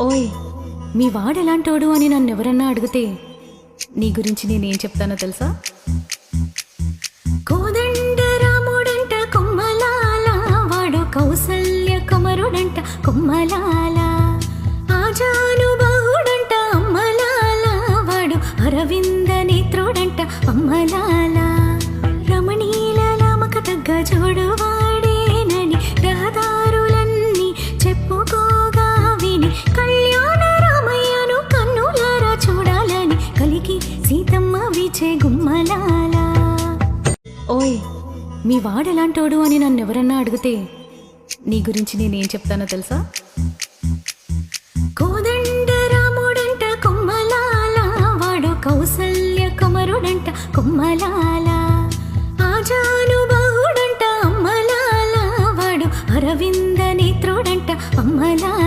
ఓయ్, మీ వాడెలాంటోడు అని నన్నెవరన్నా అడిగితే నీ గురించి నేనేం చెప్తానో తెలుసా? కోదండ రాముడంట కొమ్మలాల, వాడు కౌసల్య కుమరుడంట కొమ్మలాల. ఆజానుబాహుడంట అమ్మలాల, వాడు అరవింద నేత్రుడంట అమ్మలాల. రమణీల లామక తగ్గ జోడువాడేనని రహదారులన్నీ చెప్పుకోగా విని కళ్యాణ రామయ్యను కన్నులారా చూడాలని కలికి సీతమ్మ విచే గుమ్మలాల. ఓయ్, మీ వాడెలాంటోడు అని నన్నెవరన్నా అడిగితే నీ గురించి నేనేం చెప్తానో తెలుసా? కోదండ రాముడంట కొమ్మలాల, వాడు కౌసల్య కుమరుడంట కొమ్మలాల. ఆజానుబాహుడంట అమ్మలాల, వాడు అరవింద నేత్రుడంట అమ్మలాల.